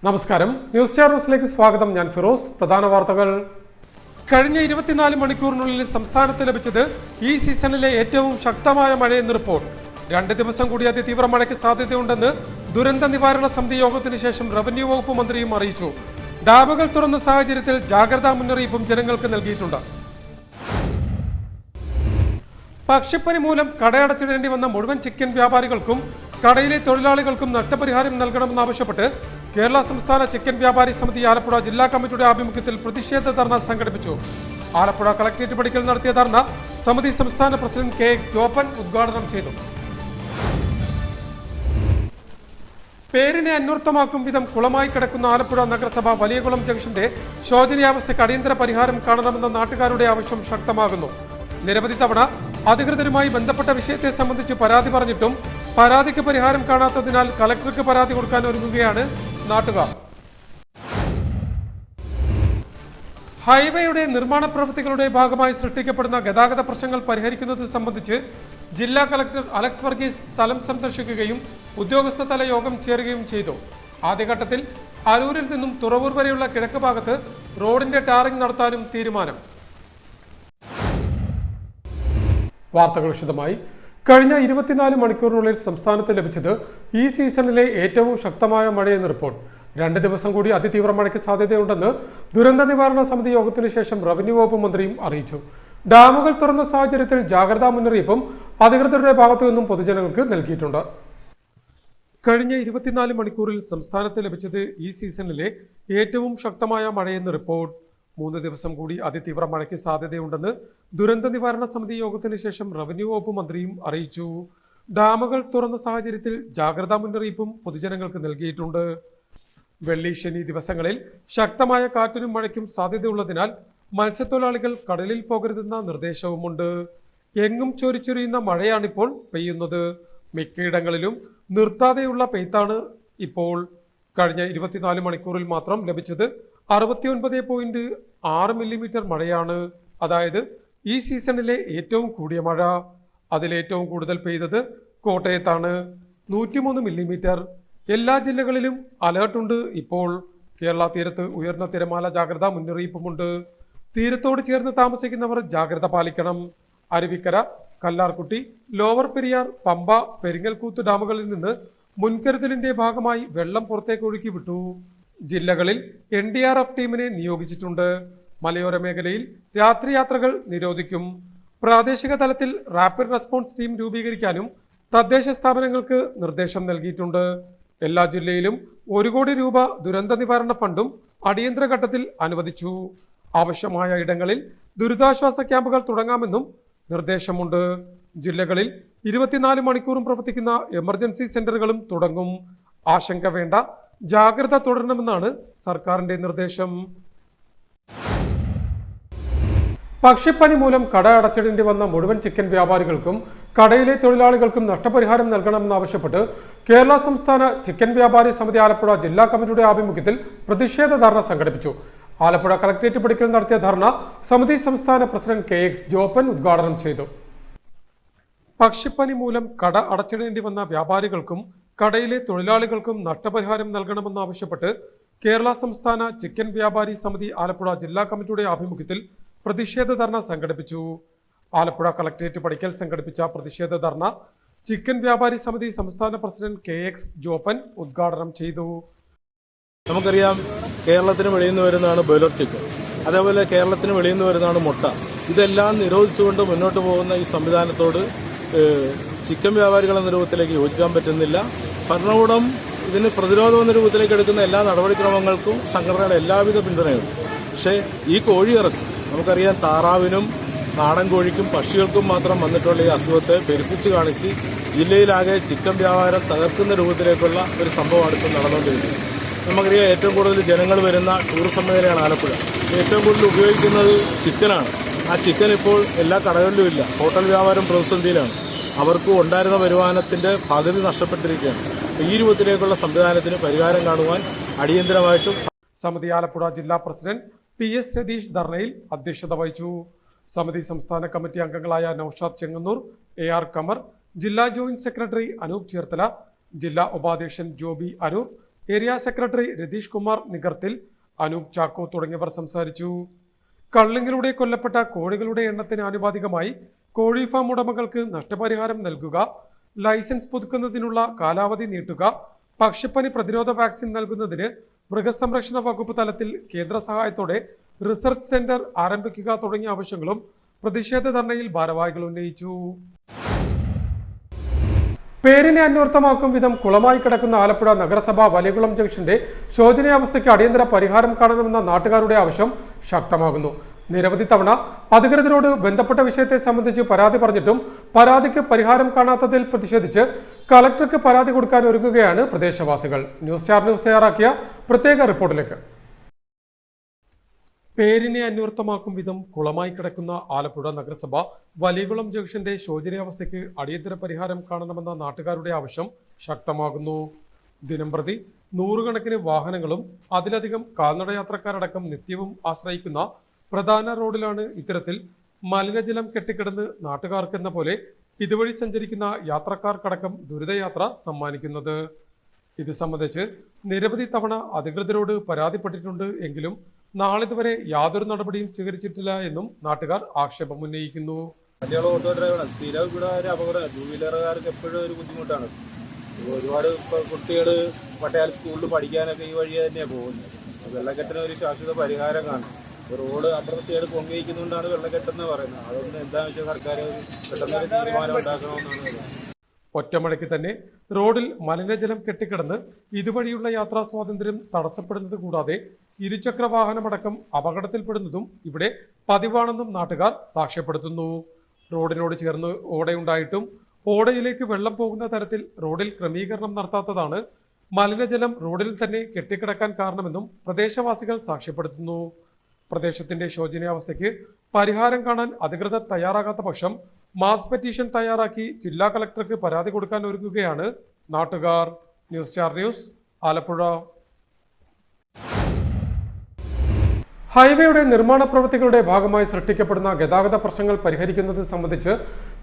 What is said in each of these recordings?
നമസ്കാരം, ന്യൂസ് ചാനലിലേക്ക് സ്വാഗതം. ഞാൻ ഫിറോസ്. പ്രധാന വാർത്തകൾ. കഴിഞ്ഞ 24 മണിക്കൂറിനുള്ളിൽ സംസ്ഥാനത്ത് ലഭിച്ചത് ഈ സീസണിലെ ഏറ്റവും ശക്തമായ മഴയെന്ന് റിപ്പോർട്ട്. 2 ദിവസം കൂടി അതിതീവ്ര മഴയ്ക്ക് സാധ്യതയുണ്ടെന്ന് ദുരന്ത നിവാരണ സമിതി യോഗത്തിന് ശേഷം റവന്യൂ വകുപ്പ് മന്ത്രിയും അറിയിച്ചു. ഡാമുകൾ തുറന്ന സാഹചര്യത്തിൽ ജാഗ്രതാ മുന്നറിയിപ്പും ജനങ്ങൾക്ക് നൽകിയിട്ടുണ്ട്. പക്ഷിപ്പനി മൂലം കടയടച്ചിടേണ്ടി വന്ന മുഴുവൻ ചിക്കൻ വ്യാപാരികൾക്കും കടയിലെ തൊഴിലാളികൾക്കും നഷ്ടപരിഹാരം നൽകണമെന്നാവശ്യപ്പെട്ട് കേരള സംസ്ഥാന ചിക്കൻ വ്യാപാരി സമിതി ആലപ്പുഴ ജില്ലാ കമ്മിറ്റിയുടെ ആഭിമുഖ്യത്തിൽ പ്രതിഷേധ ധർണ സംഘടിപ്പിച്ചു. ആലപ്പുഴ കളക്ടറേറ്റ് പടിക്കൽ നടത്തിയ ധർണ സമിതി സംസ്ഥാന പ്രസിഡന്റ് KX ജോപ്പൻ ഉദ്ഘാടനം ചെയ്തു. പേരിനെ അന്വർത്ഥമാക്കും വിധം കുളമായി കിടക്കുന്ന ആലപ്പുഴ നഗരസഭ വലിയകുളം ജംഗ്ഷന്റെ ശോചനീയാവസ്ഥയ്ക്ക് അടിയന്തര പരിഹാരം കാണണമെന്ന നാട്ടുകാരുടെ ആവശ്യം ശക്തമാകുന്നു. നിരവധി തവണ അധികൃതരുമായി ബന്ധപ്പെട്ട വിഷയത്തെ സംബന്ധിച്ച് പരാതി പറഞ്ഞിട്ടും പരാതിക്ക് പരിഹാരം കാണാത്തതിനാൽ കളക്ടർക്ക് പരാതി കൊടുക്കാൻ ഒരുങ്ങുകയാണ് നാട്ടുകാർ. ഹൈവേയുടെ നിർമ്മാണ പ്രവൃത്തികളുടെ ഭാഗമായി സൃഷ്ടിക്കപ്പെടുന്ന ഗതാഗത പ്രശ്നങ്ങൾ പരിഹരിക്കുന്നത് സംബന്ധിച്ച് ജില്ലാ കളക്ടർ അലക്സ് വർഗീസ് സ്ഥലം സന്ദർശിക്കുകയും ഉദ്യോഗസ്ഥതല യോഗം ചേരുകയും ചെയ്തു. ആദ്യഘട്ടത്തിൽ അരൂരിൽ നിന്നും തുറവൂർ വരെയുള്ള കിഴക്ക് ഭാഗത്ത് റോഡിന്റെ ടാറിംഗ് നടത്താനും തീരുമാനം. വാർത്തകൾ വിശദമായി. കഴിഞ്ഞ 24 മണിക്കൂറിനുള്ളിൽ സംസ്ഥാനത്ത് ലഭിച്ചത് ഈ സീസണിലെ ഏറ്റവും ശക്തമായ മഴയെന്ന് റിപ്പോർട്ട്. 2 ദിവസം കൂടി അതിതീവ്ര മഴയ്ക്ക് സാധ്യതയുണ്ടെന്ന് ദുരന്ത നിവാരണ സമിതി യോഗത്തിന് ശേഷം റവന്യൂ വകുപ്പ് മന്ത്രിയും അറിയിച്ചു. ഡാമുകൾ തുറന്ന സാഹചര്യത്തിൽ ജാഗ്രതാ മുന്നറിയിപ്പും അധികൃതരുടെ ഭാഗത്തു നിന്നും പൊതുജനങ്ങൾക്ക് നൽകിയിട്ടുണ്ട്. കഴിഞ്ഞ 24 മണിക്കൂറിൽ സംസ്ഥാനത്ത് ലഭിച്ചത് ഈ സീസണിലെ ഏറ്റവും ശക്തമായ മഴയെന്ന് റിപ്പോർട്ട്. 3 ദിവസം കൂടി അതിതീവ്ര മഴയ്ക്ക് സാധ്യതയുണ്ടെന്ന് ദുരന്ത നിവാരണ സമിതി യോഗത്തിന് ശേഷം റവന്യൂ വകുപ്പ് മന്ത്രിയും അറിയിച്ചു. ഡാമുകൾ തുറന്ന സാഹചര്യത്തിൽ ജാഗ്രതാ മുന്നറിയിപ്പും പൊതുജനങ്ങൾക്ക് നൽകിയിട്ടുണ്ട്. വെള്ളി ശനി ദിവസങ്ങളിൽ ശക്തമായ കാറ്റിനും മഴയ്ക്കും സാധ്യതയുള്ളതിനാൽ മത്സ്യത്തൊഴിലാളികൾ കടലിൽ പോകരുതെന്ന നിർദ്ദേശവുമുണ്ട്. എങ്ങും ചൊരിച്ചൊരിയുന്ന മഴയാണിപ്പോൾ പെയ്യുന്നത്. മിക്കയിടങ്ങളിലും നിർത്താതെയുള്ള പെയ്ത്താണ് ഇപ്പോൾ. കഴിഞ്ഞ 24 മണിക്കൂറിൽ മാത്രം ലഭിച്ചത് 69.6 മില്ലിമീറ്റർ മഴയാണ്. അതായത് ഈ സീസണിലെ ഏറ്റവും കൂടിയ മഴ. അതിലേറ്റവും കൂടുതൽ പെയ്തത് കോട്ടയത്താണ്, 103 മില്ലിമീറ്റർ. എല്ലാ ജില്ലകളിലും അലേർട്ടുണ്ട്. ഇപ്പോൾ കേരള തീരത്ത് ഉയർന്ന തിരമാല ജാഗ്രതാ മുന്നറിയിപ്പുമുണ്ട്. തീരത്തോട് ചേർന്ന് താമസിക്കുന്നവർ ജാഗ്രത പാലിക്കണം. അരുവിക്കര, കല്ലാർകുട്ടി, ലോവർ പെരിയാർ, പമ്പ, പെരിങ്ങൽകൂത്ത് ഡാമുകളിൽ നിന്ന് മുൻകരുതലിന്റെ ഭാഗമായി വെള്ളം പുറത്തേക്ക് ഒഴുക്കി വിട്ടു. ജില്ലകളിൽ NDRF ടീമിനെ നിയോഗിച്ചിട്ടുണ്ട്. മലയോര മേഖലയിൽ രാത്രി യാത്രകൾ നിരോധിക്കും. പ്രാദേശിക തലത്തിൽ റാപ്പിഡ് റെസ്പോൺസ് ടീം രൂപീകരിക്കാനും തദ്ദേശ സ്ഥാപനങ്ങൾക്ക് നിർദ്ദേശം നൽകിയിട്ടുണ്ട്. എല്ലാ ജില്ലയിലും 1 കോടി രൂപ ദുരന്ത നിവാരണ ഫണ്ടും അടിയന്തര ഘട്ടത്തിൽ അനുവദിച്ചു. ആവശ്യമായ ഇടങ്ങളിൽ ദുരിതാശ്വാസ ക്യാമ്പുകൾ തുടങ്ങാമെന്നും നിർദ്ദേശമുണ്ട്. ജില്ലകളിൽ 24 മണിക്കൂറും പ്രവർത്തിക്കുന്ന എമർജൻസി സെന്ററുകളും തുടങ്ങും. ആശങ്ക വേണ്ട, ജാഗ്രത തുടരണമെന്നാണ് സർക്കാരിന്റെ നിർദ്ദേശം. പക്ഷിപ്പനി മൂലം കട അടച്ചിടേണ്ടി വന്ന മുഴുവൻ ചിക്കൻ വ്യാപാരികൾക്കും കടയിലെ തൊഴിലാളികൾക്കും നഷ്ടപരിഹാരം നൽകണമെന്നാവശ്യപ്പെട്ട് കേരള സംസ്ഥാന ചിക്കൻ വ്യാപാരി സമിതി ആലപ്പുഴ ജില്ലാ കമ്മിറ്റിയുടെ ആഭിമുഖ്യത്തിൽ പ്രതിഷേധ ധർണ സംഘടിപ്പിച്ചു. ആലപ്പുഴ കളക്ടറേറ്റ് പടിക്കൽ നടത്തിയ ധർണ സമിതി സംസ്ഥാന പ്രസിഡന്റ് KX ജോപ്പൻ ഉദ്ഘാടനം ചെയ്തു. പക്ഷിപ്പനി മൂലം കട അടച്ചിടേണ്ടി വന്ന വ്യാപാരികൾക്കും കടയിലെ തൊഴിലാളികൾക്കും നഷ്ടപരിഹാരം നൽകണമെന്നാവശ്യപ്പെട്ട് കേരള സംസ്ഥാന ചിക്കൻ വ്യാപാരി സമിതി ആലപ്പുഴ ജില്ലാ കമ്മിറ്റിയുടെ ആഭിമുഖ്യത്തിൽ പ്രതിഷേധ ധർണ സംഘടിപ്പിച്ചു. ആലപ്പുഴ കളക്ടറേറ്റ് പടിക്കൽ സംഘടിപ്പിച്ച പ്രതിഷേധ ധർണ ചിക്കൻ വ്യാപാരി സമിതി സംസ്ഥാന പ്രസിഡന്റ് KX ജോപ്പൻ ഉദ്ഘാടനം ചെയ്തു. നമുക്കറിയാം, കേരളത്തിന് വെളിയിൽ നിന്ന് വരുന്നതാണ് ബോയിലർ ചിക്കൻ, അതേപോലെ കേരളത്തിന് വെളിയിൽ നിന്ന് വരുന്നതാണ് മുട്ട. ഇതെല്ലാം നിരോധിച്ചുകൊണ്ട് മുന്നോട്ട് പോകുന്ന ഈ സംവിധാനത്തോട് ചിക്കൻ വ്യാപാരികൾ എന്ന രൂപത്തിലേക്ക് യോജിക്കാൻ പറ്റുന്നില്ല. ഭരണകൂടം ഇതിന് പ്രതിരോധം എന്ന രൂപത്തിലേക്ക് എടുക്കുന്ന എല്ലാ നടപടിക്രമങ്ങൾക്കും സംഘടനയുടെ എല്ലാവിധ പിന്തുണയുണ്ട്. പക്ഷേ ഈ കോഴിയിറച്ചി നമുക്കറിയാം, താറാവിനും നാടൻ കോഴിക്കും പക്ഷികൾക്കും മാത്രം വന്നിട്ടുള്ള ഈ അസുഖത്തെ പെരുപ്പിച്ച് കാണിച്ച് ജില്ലയിലാകെ ചിക്കൻ വ്യാപാരം തകർക്കുന്ന രൂപത്തിലേക്കുള്ള ഒരു സംഭവമാണ് ഇപ്പോൾ നടന്നുകൊണ്ടിരിക്കുന്നത്. നമുക്കറിയാം, ഏറ്റവും കൂടുതൽ ജനങ്ങൾ വരുന്ന ടൂറിസം മേഖലയാണ് ആലപ്പുഴ. ഏറ്റവും കൂടുതൽ ഉപയോഗിക്കുന്നത് ചിക്കനാണ്. ആ ചിക്കൻ ഇപ്പോൾ എല്ലാ കടകളിലും ഇല്ല. ഹോട്ടൽ വ്യാപാരം പ്രതിസന്ധിയിലാണ്. അവർക്ക് ഉണ്ടായിരുന്ന വരുമാനത്തിന്റെ പകുതി നഷ്ടപ്പെട്ടിരിക്കുകയാണ്. ഈ രൂപത്തിലേക്കുള്ള സംവിധാനത്തിന് പരിഹാരം കാണുവാൻ അടിയന്തരമായിട്ടും സമിതി ആലപ്പുഴ ജില്ലാ പ്രസിഡന്റ് PS രതീഷ് ധർണയിൽ അധ്യക്ഷത വഹിച്ചു. സമിതി സംസ്ഥാന കമ്മിറ്റി അംഗങ്ങളായ നൌഷാദ് ചെങ്ങന്നൂർ, AR കമർ, ജില്ലാ ജോയിന്റ് സെക്രട്ടറി അനൂപ് ചേർത്തല, ജില്ലാ ഉപാധ്യക്ഷൻ ജോബി അരൂർ, ഏരിയ സെക്രട്ടറി രതീഷ് കുമാർ നിഗർത്തിൽ, അനൂപ് ചാക്കോ തുടങ്ങിയവർ സംസാരിച്ചു. കള്ളിങ്ങിലൂടെ കൊല്ലപ്പെട്ട കോഴികളുടെ എണ്ണത്തിന് ആനുപാതികമായി കോഴി ഫാം ഉടമകൾക്ക് നഷ്ടപരിഹാരം നൽകുക, ലൈസൻസ് പുതുക്കുന്നതിനുള്ള കാലാവധി നീട്ടുക, പക്ഷിപ്പനി പ്രതിരോധ വാക്സിൻ നൽകുന്നതിന് മൃഗസംരക്ഷണ വകുപ്പ് തലത്തിൽ കേന്ദ്ര സഹായത്തോടെ റിസർച്ച് സെന്റർ ആരംഭിക്കുക തുടങ്ങിയ ആവശ്യങ്ങളും പ്രതിഷേധ ധർണയിൽ ഭാരവാഹികൾ ഉന്നയിച്ചു. പേരിനെ അന്വർത്ഥമാക്കും വിധം കുളമായി കിടക്കുന്ന ആലപ്പുഴ നഗരസഭ വലിയകുളം ജംഗ്ഷന്റെ ശോചനീയാവസ്ഥയ്ക്ക് അടിയന്തര പരിഹാരം കാണണമെന്ന നാട്ടുകാരുടെ ആവശ്യം ശക്തമാകുന്നു. നിരവധി തവണ അധികൃതരോട് ബന്ധപ്പെട്ട വിഷയത്തെ സംബന്ധിച്ച് പരാതി പറഞ്ഞിട്ടും പരാതിക്ക് പരിഹാരം കാണാത്തതിൽ പ്രതിഷേധിച്ച് കളക്ടർക്ക് പരാതി കൊടുക്കാൻ ഒരുങ്ങുകയാണ് പ്രദേശവാസികൾ. ന്യൂസ് സ്റ്റാർ ന്യൂസ് തയ്യാറാക്കിയ പ്രത്യേക റിപ്പോർട്ടിലേക്ക്. പേരിനെ അന്വർത്ഥമാക്കും വിധം കുളമായി കിടക്കുന്ന ആലപ്പുഴ നഗരസഭ വലിയകുളം ജംഗ്ഷന്റെ ശോചനീയാവസ്ഥയ്ക്ക് അടിയന്തര പരിഹാരം കാണണമെന്ന നാട്ടുകാരുടെ ആവശ്യം ശക്തമാകുന്നു. ദിനംപ്രതി നൂറുകണക്കിന് വാഹനങ്ങളും അതിലധികം കാൽനടയാത്രക്കാരടക്കം നിത്യവും ആശ്രയിക്കുന്ന പ്രധാന റോഡിലാണ് ഇത്തരത്തിൽ മലിനജലം കെട്ടിക്കിടന്ന് നാട്ടുകാർക്കെന്ന പോലെ ഇതുവഴി സഞ്ചരിക്കുന്ന യാത്രക്കാർക്കടക്കം ദുരിതയാത്ര സമ്മാനിക്കുന്നത്. ഇത് സംബന്ധിച്ച് നിരവധി തവണ അധികൃതരോട് പരാതിപ്പെട്ടിട്ടുണ്ട് എങ്കിലും നാളിതുവരെ യാതൊരു നടപടിയും സ്വീകരിച്ചിട്ടില്ല എന്നും നാട്ടുകാർ ആക്ഷേപം ഉന്നയിക്കുന്നു. ഓട്ടോ ഡ്രൈവറാണ് സ്ഥിരം ഇവിടെ ഒരു അപകടം. ടൂ വീലറുകാർക്ക് എപ്പോഴും ഒരു ബുദ്ധിമുട്ടാണ്. ഒരുപാട് കുട്ടികൾ പട്ടയാൽ സ്കൂളിൽ പഠിക്കാനൊക്കെ ഈ വഴി തന്നെയാണ് പോകുന്നത്. വെള്ളക്കെട്ടിന് ഒരു ശാശ്വത പരിഹാരം കാണും. റോഡ് അപ്പുറത്തേട് പൊങ്ങിയിരിക്കുന്നതുകൊണ്ടാണ് വെള്ളക്കെട്ടെന്ന് പറയുന്നത്. അതൊന്നും എന്താണെന്ന് വെച്ചാൽ സർക്കാർ പെട്ടെന്നൊരു തീരുമാനം ഉണ്ടാക്കണമെന്നാണ് പറയുന്നത്. ഒറ്റമഴയ്ക്ക് തന്നെ റോഡിൽ മലിനജലം കെട്ടിക്കിടന്ന് ഇതുവഴിയുള്ള യാത്രാ സ്വാതന്ത്ര്യം തടസ്സപ്പെടുന്നത് കൂടാതെ ഇരുചക്ര വാഹനമടക്കം അപകടത്തിൽപ്പെടുന്നതും ഇവിടെ പതിവാണെന്നും നാട്ടുകാർ സാക്ഷ്യപ്പെടുത്തുന്നു. റോഡിനോട് ചേർന്ന് ഓടയുണ്ടായിട്ടും ഓടയിലേക്ക് വെള്ളം പോകുന്ന തരത്തിൽ റോഡിൽ ക്രമീകരണം നടത്താത്തതാണ് മലിനജലം റോഡിൽ തന്നെ കെട്ടിക്കിടക്കാൻ കാരണമെന്നും പ്രദേശവാസികൾ സാക്ഷ്യപ്പെടുത്തുന്നു. പ്രദേശത്തിന്റെ ശോചനീയാവസ്ഥയ്ക്ക് പരിഹാരം കാണാൻ അധികൃതർ തയ്യാറാകാത്ത പക്ഷം മാസ് പെറ്റീഷൻ തയ്യാറാക്കി ജില്ലാ കളക്ടർക്ക് പരാതി കൊടുക്കാൻ ഒരുങ്ങുകയാണ് നാട്ടുകാർ. News star news, Alappuzha. ഹൈവേയുടെ നിർമ്മാണ പ്രവൃത്തികളുടെ ഭാഗമായി സൃഷ്ടിക്കപ്പെടുന്ന ഗതാഗത പ്രശ്നങ്ങൾ പരിഹരിക്കുന്നത് സംബന്ധിച്ച്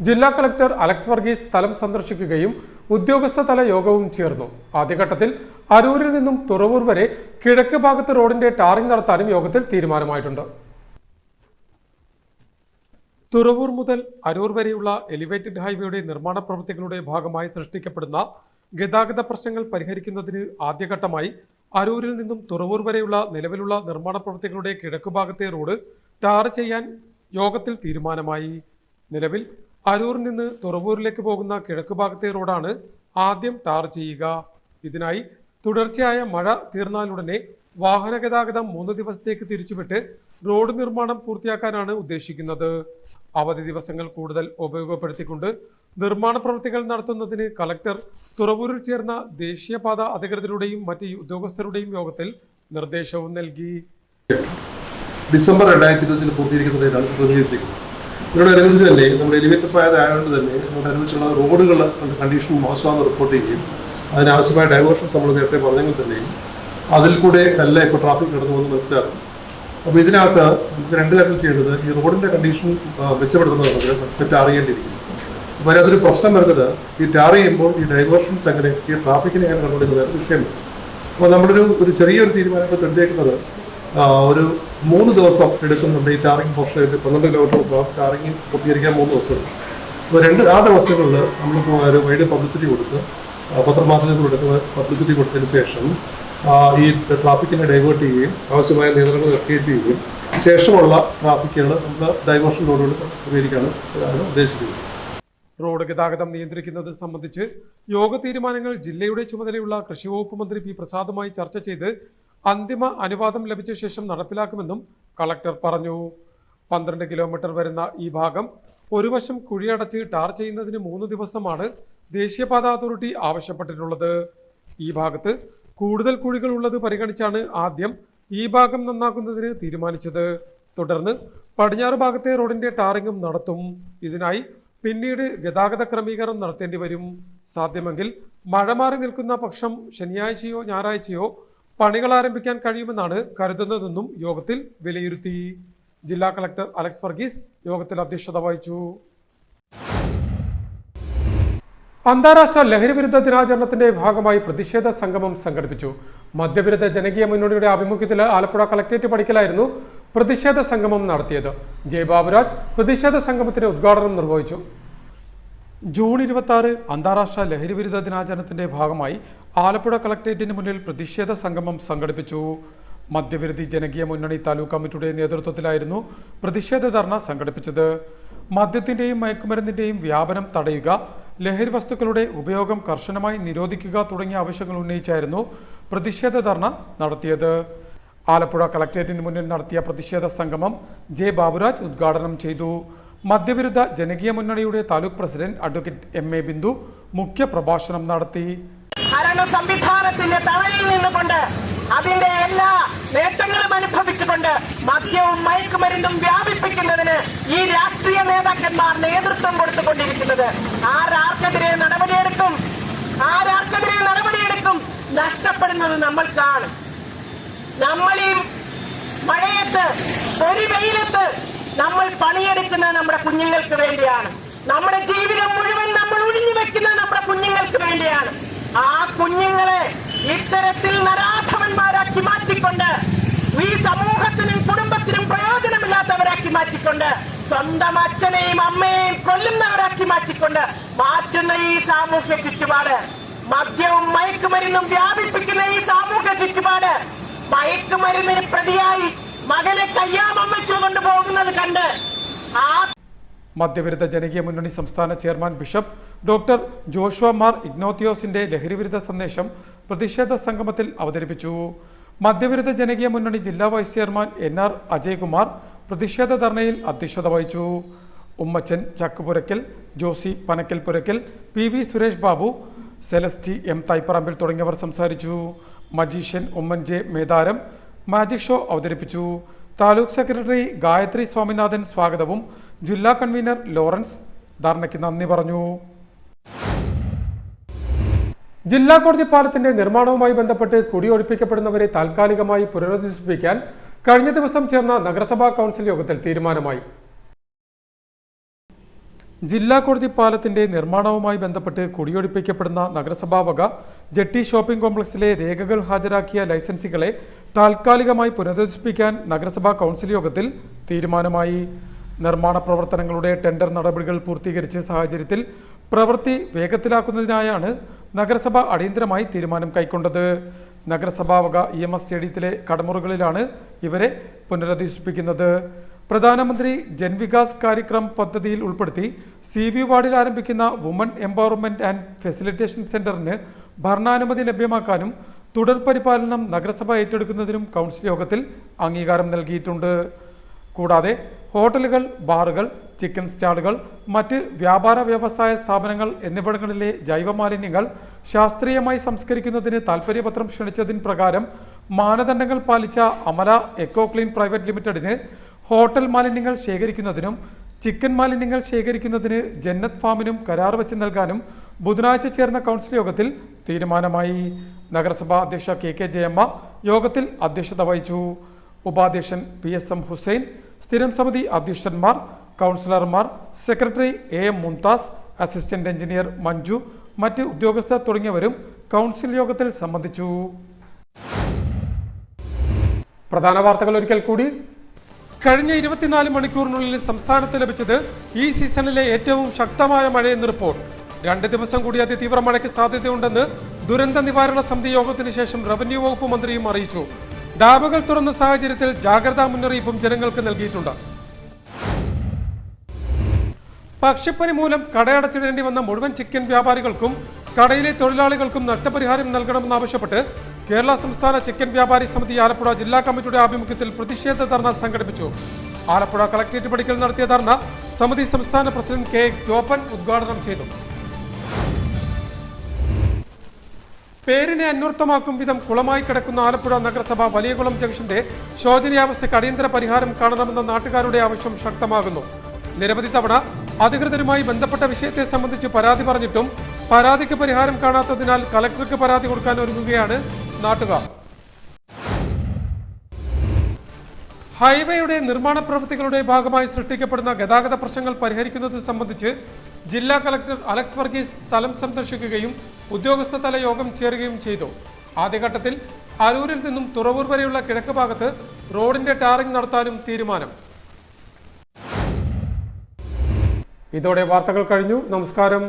ജില്ലാ കളക്ടർ അലക്സ് വർഗീസ് സ്ഥലം സന്ദർശിക്കുകയും ഉദ്യോഗസ്ഥ തല യോഗവും ചേർന്നു. ആദ്യഘട്ടത്തിൽ അരൂരിൽ നിന്നും തുറവൂർ വരെ കിഴക്ക് ഭാഗത്ത് റോഡിന്റെ ടാറിംഗ് നടത്താനും യോഗത്തിൽ തീരുമാനമായിട്ടുണ്ട്. തുറവൂർ മുതൽ അരൂർ വരെയുള്ള എലിവേറ്റഡ് ഹൈവേയുടെ നിർമ്മാണ പ്രവൃത്തികളുടെ ഭാഗമായി സൃഷ്ടിക്കപ്പെടുന്ന ഗതാഗത പ്രശ്നങ്ങൾ പരിഹരിക്കുന്നതിന് ആദ്യഘട്ടമായി അരൂരിൽ നിന്നും തുറവൂർ വരെയുള്ള നിലവിലുള്ള നിർമ്മാണ പ്രവൃത്തികളുടെ കിഴക്കുഭാഗത്തെ റോഡ് ടാർ ചെയ്യാൻ യോഗത്തിൽ തീരുമാനമായി. നിലവിൽ അരൂരിൽ നിന്ന് തുറവൂരിലേക്ക് പോകുന്ന കിഴക്കുഭാഗത്തെ റോഡാണ് ആദ്യം ടാർ ചെയ്യുക. ഇതിനായി തുടർച്ചയായ മഴ തീർന്നാലുടനെ വാഹന ഗതാഗതം 3 ദിവസത്തേക്ക് തിരിച്ചുവിട്ട് റോഡ് നിർമ്മാണം പൂർത്തിയാക്കാനാണ് ഉദ്ദേശിക്കുന്നത്. അവധി ദിവസങ്ങൾ കൂടുതൽ ഉപയോഗപ്പെടുത്തിക്കൊണ്ട് നിർമ്മാണ പ്രവൃത്തികൾ നടത്തുന്നതിന് കളക്ടർ തുറവൂരിൽ ചേർന്ന ദേശീയപാത അധികൃതരുടെയും മറ്റ് ഉദ്യോഗസ്ഥരുടെയും യോഗത്തിൽ നിർദ്ദേശവും നൽകി. ഡിസംബർ 2020 പൂർത്തീകരിക്കുന്നതിനാണ് ക്രമീകരിച്ചിരിക്കുന്നത്. ഇതിനോടനുബന്ധിച്ച് തന്നെ നമ്മുടെ എലിവേറ്റഡ് പാത ആയതുകൊണ്ട് തന്നെ ഇതിനോടനുബന്ധിച്ചുള്ള റോഡുകളുടെ കണ്ടീഷൻ മോശമാണെന്ന് റിപ്പോർട്ട് ചെയ്യുകയും അതിനാവശ്യമായ ഡൈവേർഷൻസ് നമ്മൾ നേരത്തെ പറഞ്ഞെങ്കിൽ തന്നെയും അതിൽ കൂടെ അല്ല ഇപ്പോൾ ട്രാഫിക് നടന്നു എന്ന് മനസ്സിലാക്കും. അപ്പോൾ ഇതിനകത്ത് നമുക്ക് 2 കാര്യങ്ങൾ ചെയ്യേണ്ടത്, ഈ റോഡിൻ്റെ കണ്ടീഷൻ മെച്ചപ്പെടുത്തുന്നത് ടാർ ചെയ്യേണ്ടിയിരിക്കുന്നു. അപ്പോൾ അതിനകത്തൊരു പ്രശ്നം വരുന്നത് ഈ ടാർ ചെയ്യുമ്പോൾ ഈ ഡൈവേർഷൻസ് എങ്ങനെ ഈ ട്രാഫിക്കിനെ എങ്ങനെ കൺട്രോൾ ചെയ്യുന്ന വിഷയമാണ്. അപ്പോൾ നമ്മുടെ ചെറിയൊരു തീരുമാനം ഇപ്പോൾ എടുത്തേക്കുന്നത് ഒരു 3 ദിവസം എടുക്കും. നമ്മുടെ ഈ ടാറിംഗ് പോർഷനിൽ 12 കിലോമീറ്റർ ടാറിംഗ് പൂർത്തീകരിക്കാൻ 3 ദിവസം എടുക്കും. അപ്പോൾ ആ ദിവസങ്ങളിൽ നമ്മളിപ്പോൾ ഒരു വൈഡ് പബ്ലിസിറ്റി കൊടുത്ത് പത്രമാധ്യമങ്ങളിലെടുത്ത് പബ്ലിസിറ്റി കൊടുത്തതിന് ശേഷം ഈ ട്രാഫിക്കിനെ ഡൈവേർട്ട് ചെയ്യുകയും ആവശ്യമായ നിയന്ത്രണങ്ങൾ ക്രിയേറ്റ് ചെയ്യുകയും ശേഷമുള്ള ട്രാഫിക്കുകൾ നമ്മൾ ഡൈവേർഷൻ റോഡുകൾ ക്രമീകരിക്കാനാണ് ഉദ്ദേശിക്കുന്നത്. റോഡ് ഗതാഗതം നിയന്ത്രിക്കുന്നത് സംബന്ധിച്ച് യോഗ തീരുമാനങ്ങൾ ജില്ലയുടെ ചുമതലയുള്ള കൃഷി വകുപ്പ് മന്ത്രി പി പ്രസാദുമായി ചർച്ച ചെയ്ത് അന്തിമ അനുവാദം ലഭിച്ച ശേഷം നടപ്പിലാക്കുമെന്നും കളക്ടർ പറഞ്ഞു. 12 കിലോമീറ്റർ വരുന്ന ഈ ഭാഗം ഒരു വശം കുഴിയടച്ച് ടാർ ചെയ്യുന്നതിന് 3 ദിവസമാണ് ദേശീയപാത അതോറിറ്റി ആവശ്യപ്പെട്ടിട്ടുള്ളത്. ഈ ഭാഗത്ത് കൂടുതൽ കുഴികൾ ഉള്ളത് പരിഗണിച്ചാണ് ആദ്യം ഈ ഭാഗം നന്നാക്കുന്നതിന് തീരുമാനിച്ചത്. തുടർന്ന് പടിഞ്ഞാറ് ഭാഗത്തെ റോഡിന്റെ ടാറിങ്ങും നടത്തും. ഇതിനായി പിന്നീട് ഗതാഗത ക്രമീകരണം നടത്തേണ്ടി വരും. സാധ്യമെങ്കിൽ മഴ മാറി നിൽക്കുന്ന പക്ഷം ശനിയാഴ്ചയോ ഞായറാഴ്ചയോ പണികൾ ആരംഭിക്കാൻ കഴിയുമെന്നാണ് കരുതുന്നതെന്നും യോഗത്തിൽ വിലയിരുത്തി. ജില്ലാ കളക്ടർ അലക്സ് വർഗീസ് യോഗത്തിൽ അധ്യക്ഷത വഹിച്ചു. അന്താരാഷ്ട്ര ലഹരിവിരുദ്ധ ദിനാചരണത്തിന്റെ ഭാഗമായി പ്രതിഷേധ സംഗമം സംഘടിപ്പിച്ചു. മദ്യവിരുദ്ധ ജനകീയ മുന്നണിയുടെ ആഭിമുഖ്യത്തിൽ ആലപ്പുഴ കളക്ടറേറ്റ് പടിക്കലായിരുന്നു പ്രതിഷേധ സംഗമം നടത്തിയത്. ജെ ബാബുരാജ് പ്രതിഷേധ സംഗമത്തിന്റെ ഉദ്ഘാടനം നിർവഹിച്ചു. ജൂൺ 26 അന്താരാഷ്ട്ര ലഹരിവിരുദ്ധ ദിനാചരണത്തിന്റെ ഭാഗമായി ആലപ്പുഴ കളക്ടറേറ്റിന് മുന്നിൽ പ്രതിഷേധ സംഗമം സംഘടിപ്പിച്ചു. മദ്യവിരുദ്ധി ജനകീയ മുന്നണി താലൂക്ക് കമ്മിറ്റിയുടെ നേതൃത്വത്തിലായിരുന്നു പ്രതിഷേധ ധർണ സംഘടിപ്പിച്ചത്. മദ്യത്തിന്റെയും മയക്കുമരുന്നിന്റെയും വ്യാപനം തടയുക, ലഹരി വസ്തുക്കളുടെ ഉപയോഗം കർശനമായി നിരോധിക്കുക തുടങ്ങിയ ആവശ്യങ്ങൾ ഉന്നയിച്ചായിരുന്നു പ്രതിഷേധ ധർണ നടത്തിയത്. ആലപ്പുഴ കളക്ടറേറ്റിന് മുന്നിൽ നടത്തിയ പ്രതിഷേധ സംഗമം ജെ ബാബുരാജ് ഉദ്ഘാടനം ചെയ്തു. മദ്യവിരുദ്ധ ജനകീയ മുന്നണിയുടെ taluk president advocate MA Bindu മുഖ്യ പ്രഭാഷണം നടത്തി. ഭരണ സംവിധാനത്തിന്റെ തണലിൽ നിന്നുകൊണ്ട് അതിന്റെ എല്ലാ നേട്ടങ്ങളും അനുഭവിച്ചുകൊണ്ട് മദ്യവും മയക്കുമരുന്നും വ്യാപിപ്പിക്കുന്നതിന് ഈ രാഷ്ട്രീയ നേതാക്കന്മാർ നേതൃത്വം കൊടുത്തുകൊണ്ടിരിക്കുന്നത് ആർക്കെതിരെ നടപടിയെടുക്കും, നഷ്ടപ്പെടുന്നത് നമ്മൾ കാണും. നമ്മൾ ഈ മഴയത്ത് ഒരു വെയിലത്ത് നമ്മൾ പണിയെടുക്കുന്നത് നമ്മുടെ കുഞ്ഞുങ്ങൾക്ക് വേണ്ടിയാണ്. നമ്മുടെ ജീവിതം മുഴുവൻ നമ്മൾ ഒഴിഞ്ഞു വെക്കുന്നത് നമ്മുടെ കുഞ്ഞുങ്ങൾക്ക് വേണ്ടിയാണ്. ആ കുഞ്ഞുങ്ങളെ ഇത്തരത്തിൽ നരാധവന്മാരാക്കി മാറ്റിക്കൊണ്ട്, ഈ സമൂഹത്തിനും കുടുംബത്തിനും പ്രയോജനമില്ലാത്തവരാക്കി മാറ്റിക്കൊണ്ട്, സ്വന്തം അച്ഛനെയും അമ്മയെയും കൊല്ലുന്നവരാക്കി മാറ്റിക്കൊണ്ട് മാറ്റുന്ന ഈ സാമൂഹ്യ ചുറ്റുപാട്, മദ്യവും മയക്കുമരുന്നും വ്യാപിപ്പിക്കുന്ന ഈ സാമൂഹ്യ ചുറ്റുപാട്, മയക്കുമരുന്നിന് പ്രതിയായി മകനെ കയ്യാമം വെച്ചു കൊണ്ടുപോകുന്നത് കണ്ട് മദ്യവിരുദ്ധ ജനകീയ മുന്നണി സംസ്ഥാന chairman bishop doctor Joshua Mar ഇഗ്നോത്തിയോസിന്റെ ലഹരിവിരുദ്ധ സന്ദേശം പ്രതിഷേധ സംഗമത്തിൽ അവതരിപ്പിച്ചു. മദ്യവിരുദ്ധ ജനകീയ മുന്നണി ജില്ലാ വൈസ് ചെയർമാൻ NR അജയ്കുമാർ പ്രതിഷേധ ധർണയിൽ അധ്യക്ഷത വഹിച്ചു. ഉമ്മച്ചൻ ചക്കുപുരക്കൽ, ജോസി പനക്കൽ പുരക്കൽ, PV സുരേഷ് ബാബു, സെലസ്റ്റി M തൈപ്പറമ്പിൽ തുടങ്ങിയവർ സംസാരിച്ചു. Magician Oommen J Metharam magic show അവതരിപ്പിച്ചു. താലൂക്ക് സെക്രട്ടറി ഗായത്രി സ്വാമിനാഥൻ സ്വാഗതവും ജില്ലാ കൺവീനർ ലോറൻസ് ധർണയ്ക്ക് നന്ദി പറഞ്ഞു. ജില്ലാ കോടതി പാലത്തിന്റെ നിർമ്മാണവുമായി ബന്ധപ്പെട്ട് കുടിയൊഴിപ്പിക്കപ്പെടുന്നവരെ താൽക്കാലികമായി പുനരധിവസിപ്പിക്കാൻ കഴിഞ്ഞ ദിവസം ചേർന്ന നഗരസഭാ കൗൺസിൽ യോഗത്തിൽ തീരുമാനമായി. ജില്ലാ കോടതി പാലത്തിന്റെ നിർമ്മാണവുമായി ബന്ധപ്പെട്ട് കുടിയൊഴിപ്പിക്കപ്പെടുന്ന നഗരസഭാ വക ജെട്ടി ഷോപ്പിംഗ് കോംപ്ലക്സിലെ രേഖകൾ ഹാജരാക്കിയ ലൈസൻസികളെ താൽക്കാലികമായി പുനരധിവസിപ്പിക്കാൻ നഗരസഭാ കൗൺസിൽ യോഗത്തിൽ തീരുമാനമായി. നിർമ്മാണ പ്രവർത്തനങ്ങളുടെ ടെൻഡർ നടപടികൾ പൂർത്തീകരിച്ച സാഹചര്യത്തിൽ പ്രവൃത്തി വേഗത്തിലാക്കുന്നതിനായാണ് നഗരസഭ അടിയന്തരമായി തീരുമാനം കൈക്കൊണ്ടത്. നഗരസഭാ വക EMS സ്റ്റേഡിയത്തിലെ കടമുറികളിലാണ് ഇവരെ പുനരധിവസിപ്പിക്കുന്നത്. പ്രധാനമന്ത്രി ജൻവികാസ് കാര്യക്രം പദ്ധതിയിൽ ഉൾപ്പെടുത്തി CV വാർഡിൽ ആരംഭിക്കുന്ന വുമൺ എംപവർമെന്റ് ആൻഡ് ഫെസിലിറ്റേഷൻ സെന്ററിന് ഭരണാനുമതി ലഭ്യമാക്കാനും തുടർ പരിപാലനം നഗരസഭ ഏറ്റെടുക്കുന്നതിനും കൗൺസിൽ യോഗത്തിൽ അംഗീകാരം നൽകിയിട്ടുണ്ട്. കൂടാതെ ഹോട്ടലുകൾ, ബാറുകൾ, ചിക്കൻ സ്റ്റാളുകൾ, മറ്റ് വ്യാപാര വ്യവസായ സ്ഥാപനങ്ങൾ എന്നിവിടങ്ങളിലെ ജൈവമാലിന്യങ്ങൾ ശാസ്ത്രീയമായി സംസ്കരിക്കുന്നതിന് താൽപര്യപത്രം ക്ഷണിച്ചതിന് പ്രകാരം മാനദണ്ഡങ്ങൾ പാലിച്ച അമല എക്കോ ക്ലീൻ പ്രൈവറ്റ് ലിമിറ്റഡിന് ഹോട്ടൽ മാലിന്യങ്ങൾ ശേഖരിക്കുന്നതിനും ചിക്കൻ മാലിന്യങ്ങൾ ശേഖരിക്കുന്നതിന് ജന്നത്ത് ഫാമിനും കരാർ വെച്ച് നൽകാനും ബുധനാഴ്ച ചേർന്ന കൗൺസിൽ യോഗത്തിൽ തീരുമാനമായി. നഗരസഭാ അധ്യക്ഷ KK ജയമ്മ യോഗത്തിൽ അധ്യക്ഷത വഹിച്ചു. ഉപാധ്യക്ഷൻ PSM ഹുസൈൻ, സ്ഥിരം സമിതി അധ്യക്ഷന്മാർ, കൗൺസിലർമാർ, secretary AM Mumtaz, assistant engineer Manju, മറ്റ് ഉദ്യോഗസ്ഥർ തുടങ്ങിയവരും കൗൺസിൽ യോഗത്തിൽ സംബന്ധിച്ചു. പ്രധാന വാർത്തകൾ ഒരിക്കൽ കൂടി. കഴിഞ്ഞ 24 മണിക്കൂറിനുള്ളിൽ സംസ്ഥാനത്ത് ലഭിച്ചത് ഈ സീസണിലെ ഏറ്റവും ശക്തമായ മഴയെന്ന് റിപ്പോർട്ട്. 2 ദിവസം കൂടി അതിതീവ്ര മഴയ്ക്ക് സാധ്യതയുണ്ടെന്ന് ദുരന്ത നിവാരണ സമിതി യോഗത്തിന് ശേഷം റവന്യൂ വകുപ്പ് മന്ത്രിയും അറിയിച്ചു. ഡാമുകൾ തുറന്ന സാഹചര്യത്തിൽ ജാഗ്രതാ മുന്നറിയിപ്പും ജനങ്ങൾക്ക് നൽകിയിട്ടുണ്ട്. പക്ഷിപ്പനി മൂലം കടയടച്ചിടേണ്ടി വന്ന മുഴുവൻ ചിക്കൻ വ്യാപാരികൾക്കും കടയിലെ തൊഴിലാളികൾക്കും നഷ്ടപരിഹാരം നൽകണമെന്നാവശ്യപ്പെട്ട് കേരള സംസ്ഥാന ചിക്കൻ വ്യാപാരി സമിതി ആലപ്പുഴ ജില്ലാ കമ്മിറ്റിയുടെ ആഭിമുഖ്യത്തിൽ പ്രതിഷേധ ധർണ സംഘടിപ്പിച്ചു. ആലപ്പുഴ കളക്ടറേറ്റ് പടിക്കൽ നടത്തിയ ധർണ സമിതി സംസ്ഥാന പ്രസിഡന്റ് KX ജോപ്പൻ ഉദ്ഘാടനം ചെയ്തു. പേരിനെ അന്വർത്ഥമാക്കും വിധം കുളമായി കിടക്കുന്ന ആലപ്പുഴ നഗരസഭ വലിയകുളം ജംഗ്ഷന്റെ ശോചനീയാവസ്ഥയ്ക്ക് അടിയന്തര പരിഹാരം കാണണമെന്ന നാട്ടുകാരുടെ ആവശ്യം ശക്തമാകുന്നു. നിരവധി തവണ അധികൃതരുമായി ബന്ധപ്പെട്ട വിഷയത്തെ സംബന്ധിച്ച് പരാതി പറഞ്ഞിട്ടും പരാതിക്ക് പരിഹാരം കാണാത്തതിനാൽ കലക്ടർക്ക് പരാതി കൊടുക്കാൻ ഒരുങ്ങുകയാണ് നാട്ടുകാർ. ഹൈവേയുടെ നിർമ്മാണ പ്രവൃത്തികളുടെ ഭാഗമായി സൃഷ്ടിക്കപ്പെടുന്ന ഗതാഗത പ്രശ്നങ്ങൾ പരിഹരിക്കുന്നത് സംബന്ധിച്ച് ജില്ലാ കളക്ടർ അലക്സ് വർഗീസ് സ്ഥലം സന്ദർശിക്കുകയും ഉദ്യോഗസ്ഥ തല യോഗം ചേരുകയും ചെയ്തു. ആദ്യഘട്ടത്തിൽ അരൂരിൽ നിന്നും തുറവൂർ വരെയുള്ള കിഴക്ക് ഭാഗത്ത് റോഡിന്റെ ടാറിംഗ് നടത്താനും തീരുമാനം. ഇതോടെ വാർത്തകൾ കഴിഞ്ഞു. നമസ്കാരം.